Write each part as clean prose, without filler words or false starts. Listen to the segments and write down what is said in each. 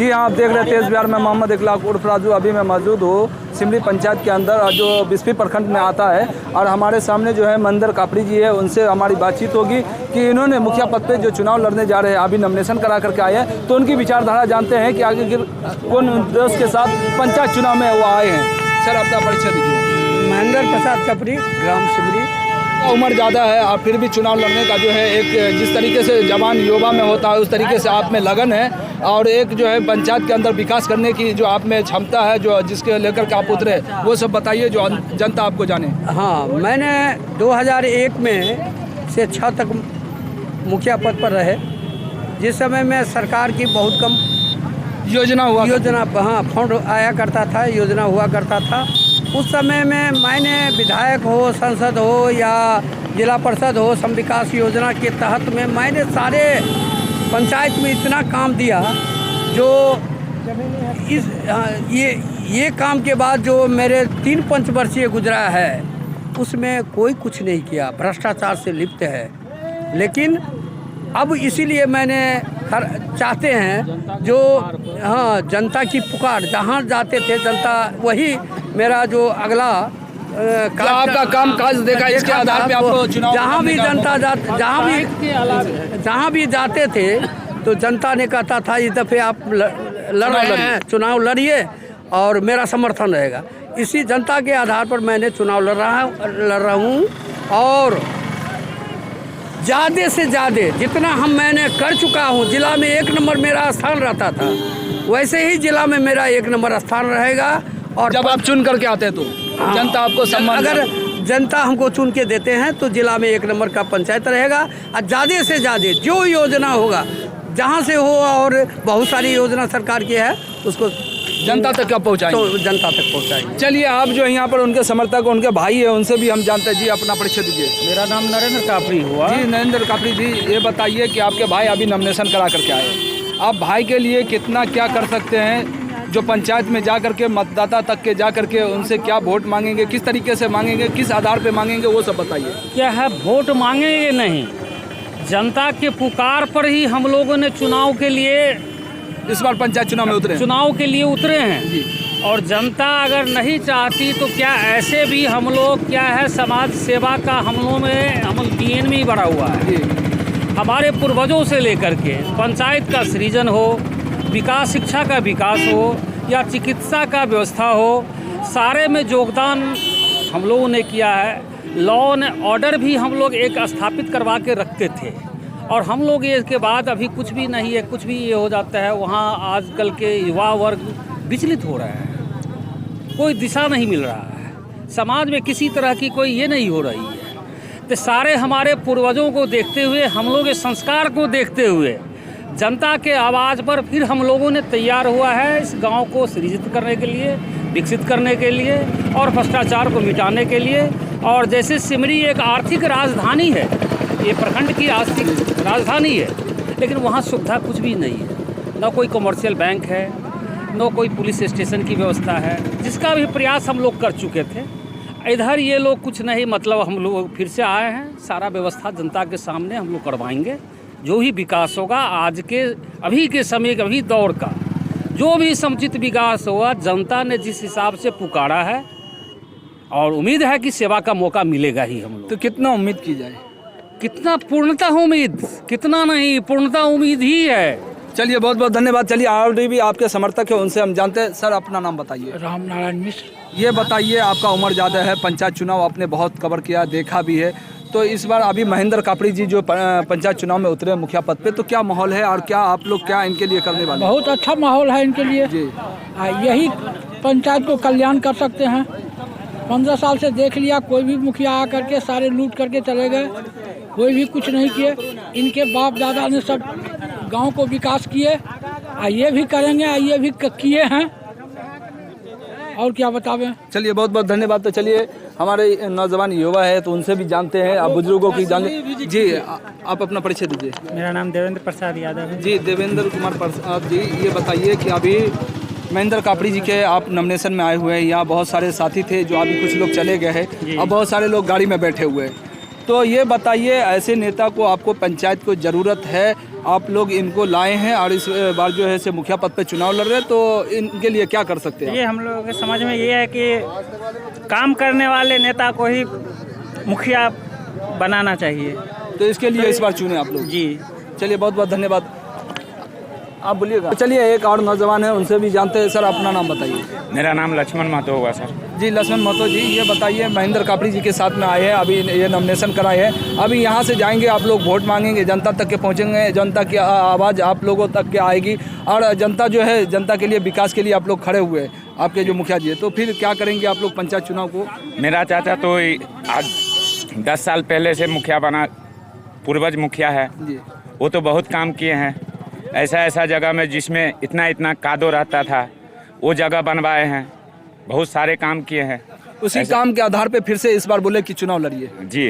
जी हाँ, आप देख रहे हैं तेज बिहार में मोहम्मद इखलाक उर्फ राजू। अभी मैं मौजूद हूँ सिमरी पंचायत के अंदर जो बिस्फी प्रखंड में आता है, और हमारे सामने जो है महेंद्र कापड़ी जी है, उनसे हमारी बातचीत होगी कि इन्होंने मुखिया पद पे जो चुनाव लड़ने जा रहे हैं, अभी नॉमिनेशन करा करके आए हैं, तो उनकी विचारधारा जानते हैं कि आगे कौन उद्देश्य के साथ पंचायत चुनाव में वो आए हैं। सर, अपना परिचय दीजिए। महेंद्र प्रसाद कापड़ी, ग्राम सिमरी। उम्र ज़्यादा है और फिर भी चुनाव लड़ने का जो है एक जिस तरीके से जवान युवा में होता है उस तरीके से आप में लगन है, और एक जो है पंचायत के अंदर विकास करने की जो आप में क्षमता है, जो जिसके लेकर के आप उतरे, वो सब बताइए जो जनता आपको जाने। हाँ, मैंने 2001 में से 6 तक मुखिया पद पर रहे, जिस समय में सरकार की बहुत कम योजना हाँ फंड आया करता था, योजना हुआ करता था। उस समय में मैंने विधायक हो, सांसद हो या जिला परिषद हो, सम विकास योजना के तहत में मैंने सारे पंचायत में इतना काम दिया जो इस ये काम के बाद जो मेरे 3 पंचवर्षीय गुजरा है उसमें कोई कुछ नहीं किया, भ्रष्टाचार से लिप्त है। लेकिन अब इसीलिए मैंने चाहते हैं जो हाँ जनता की पुकार, जहाँ जाते थे जनता वही मेरा जो अगला आपका काम काज देखा, इसके आधार पे आपको चुनाव जहाँ भी जनता जहाँ भी जाते थे तो जनता ने कहता था इस दफे आप लड़ रहे हैं, चुनाव लड़िए और मेरा समर्थन रहेगा। इसी जनता के आधार पर मैंने चुनाव लड़ रहा हूँ, और ज़्यादा से ज़्यादा जितना मैंने कर चुका हूँ, जिला में 1 नंबर मेरा स्थान रहता था, वैसे ही जिला में मेरा 1 नंबर स्थान रहेगा। और जब आप चुन करके आते हैं तो जनता आपको सम्मान, अगर जनता हमको चुन के देते हैं तो जिला में 1 नंबर का पंचायत रहेगा। और ज़्यादा से ज़्यादा जो योजना होगा जहाँ से हो, और बहुत सारी योजना सरकार की है, उसको जनता तक कब पहुँचाएंगे? तो जनता तक पहुँचाएंगे। चलिए, आप जो यहाँ पर उनके समर्थक, उनके भाई है, उनसे भी हम जानते हैं। जी, अपना परिचय दीजिए। मेरा नाम नरेंद्र कापड़ी हुआ। जी, नरेंद्र कापड़ी जी, ये बताइए कि आपके भाई अभी नॉमिनेशन करा करके आए, आप भाई के लिए कितना क्या कर सकते हैं? जो पंचायत में जा करके मतदाता तक के जा करके उनसे क्या वोट मांगेंगे, किस तरीके से मांगेंगे, किस आधार पे मांगेंगे, वो सब बताइए। क्या है, वोट मांगेंगे नहीं, जनता के पुकार पर ही हम लोगों ने चुनाव के लिए इस बार पंचायत चुनाव में उतरे हैं। और जनता अगर नहीं चाहती तो क्या ऐसे भी हम लोग क्या है, समाज सेवा का हम लोगों में DNA में ही बढ़ा हुआ है। हमारे पूर्वजों से लेकर के पंचायत का सृजन हो, विकास, शिक्षा का विकास हो या चिकित्सा का व्यवस्था हो, सारे में योगदान हम लोगों ने किया है। लॉ एंड ऑर्डर भी हम लोग एक स्थापित करवा के रखते थे, और हम लोग ये इसके बाद अभी कुछ भी नहीं है, कुछ भी ये हो जाता है। वहाँ आजकल के युवा वर्ग विचलित हो रहा है, कोई दिशा नहीं मिल रहा है, समाज में किसी तरह की कोई ये नहीं हो रही है। तो सारे हमारे पूर्वजों को देखते हुए, हम लोग के संस्कार को देखते हुए, जनता के आवाज़ पर फिर हम लोगों ने तैयार हुआ है इस गांव को सृजित करने के लिए, विकसित करने के लिए और भ्रष्टाचार को मिटाने के लिए। और जैसे सिमरी एक आर्थिक राजधानी है, ये प्रखंड की आर्थिक राजधानी है, लेकिन वहाँ सुविधा कुछ भी नहीं है, न कोई कमर्शियल बैंक है, न कोई पुलिस स्टेशन की व्यवस्था है, जिसका भी प्रयास हम लोग कर चुके थे। इधर ये लोग कुछ नहीं, मतलब हम लोग फिर से आए हैं, सारा व्यवस्था जनता के सामने हम लोग करवाएंगे। जो भी विकास होगा आज के अभी के समय के अभी दौर का जो भी समुचित विकास होगा, जनता ने जिस हिसाब से पुकारा है, और उम्मीद है कि सेवा का मौका मिलेगा ही हम लोग। तो कितना उम्मीद की जाए? कितना पूर्णता उम्मीद, कितना नहीं, पूर्णता उम्मीद ही है। चलिए, बहुत बहुत धन्यवाद। चलिए, ऑलरेडी भी आपके समर्थक है, उनसे हम जानते हैं। सर, अपना नाम बताइए। राम नारायण मिश्र। ये बताइए, आपका उम्र ज़्यादा है, पंचायत चुनाव आपने बहुत कवर किया, देखा भी है, तो इस बार अभी महेंद्र कापड़ी जी जो पंचायत चुनाव में उतरे मुखिया पद पे, तो क्या माहौल है और क्या आप लोग क्या इनके लिए करने वाले? बहुत अच्छा माहौल है इनके लिए जी। यही पंचायत को कल्याण कर सकते हैं। 15 साल से देख लिया, कोई भी मुखिया आ करके सारे लूट करके चले गए, कोई भी कुछ नहीं किए। इनके बाप दादा ने सब गांव को विकास किए, ये भी करेंगे, ये भी किए हैं, और क्या बतावें। चलिए, बहुत बहुत धन्यवाद। तो चलिए, हमारे नौजवान युवा है तो उनसे भी जानते हैं, आप बुजुर्गों की जानते। जी, आप अपना परिचय दीजिए। मेरा नाम देवेंद्र प्रसाद यादव है। जी, देवेंद्र कुमार प्रसाद जी, ये बताइए कि अभी महेंद्र कापड़ी जी के आप नॉमिनेशन में आए हुए हैं, यहाँ बहुत सारे साथी थे जो अभी कुछ लोग चले गए हैं, अब बहुत सारे लोग गाड़ी में बैठे हुए हैं, तो ये बताइए, ऐसे नेता को आपको पंचायत को ज़रूरत है, आप लोग इनको लाए हैं और इस बार जो है से मुखिया पद पे चुनाव लड़ रहे हैं, तो इनके लिए क्या कर सकते हैं? ये हम लोगों के समझ में ये है कि काम करने वाले नेता को ही मुखिया बनाना चाहिए। तो इसके लिए इस बार चुने आप लोग। जी चलिए, बहुत बहुत धन्यवाद। आप बोलिएगा। चलिए, एक और नौजवान है, उनसे भी जानते हैं। सर, अपना नाम बताइए। मेरा नाम लक्ष्मण महतो होगा सर। जी, लक्ष्मण महतो जी, ये बताइए, महेंद्र कापड़ी जी के साथ में आए हैं, अभी ये नॉमिनेशन कराए हैं, अभी यहाँ से जाएंगे, आप लोग वोट मांगेंगे, जनता तक के पहुँचेंगे, जनता की आवाज़ आप लोगों तक के आएगी और जनता जो है, जनता के लिए, विकास के लिए आप लोग खड़े हुए हैं, आपके जो मुखिया जी है, तो फिर क्या करेंगे आप लोग पंचायत चुनाव को? मेरा चाचा तो आज 10 साल पहले से मुखिया बना, पूर्वज मुखिया है जी। वो तो बहुत काम किए हैं। ऐसा जगह में जिसमें इतना कादो रहता था, वो जगह बनवाए हैं, बहुत सारे काम किए हैं। उसी काम के आधार पे फिर से इस बार बोले कि चुनाव लड़िए। जी।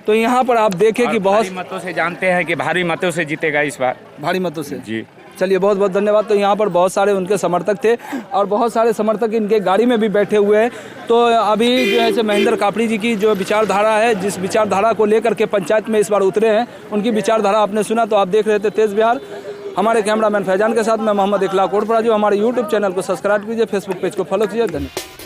तो यहाँ पर आप देखें कि बहुत भारी मतों से जानते हैं कि भारी मतों से जीतेगा इस बार। भारी मतों से। जी। चलिए, बहुत बहुत धन्यवाद। तो यहाँ पर बहुत सारे उनके समर्थक थे और बहुत सारे समर्थक इनके गाड़ी में भी बैठे हुए हैं। तो अभी जो है महेंद्र कापड़ी जी की जो विचारधारा है, जिस विचारधारा को लेकर के पंचायत में इस बार उतरे हैं, उनकी विचारधारा आपने सुना। तो आप देख रहे थे तेज बिहार, हमारे कैमरामैन फैजान के साथ मैं मोहम्मद इखलाक उर्फ राजू। हमारे यूट्यूब चैनल को सब्सक्राइब कीजिए, फेसबुक पेज को फॉलो कीजिए। धन्यवाद।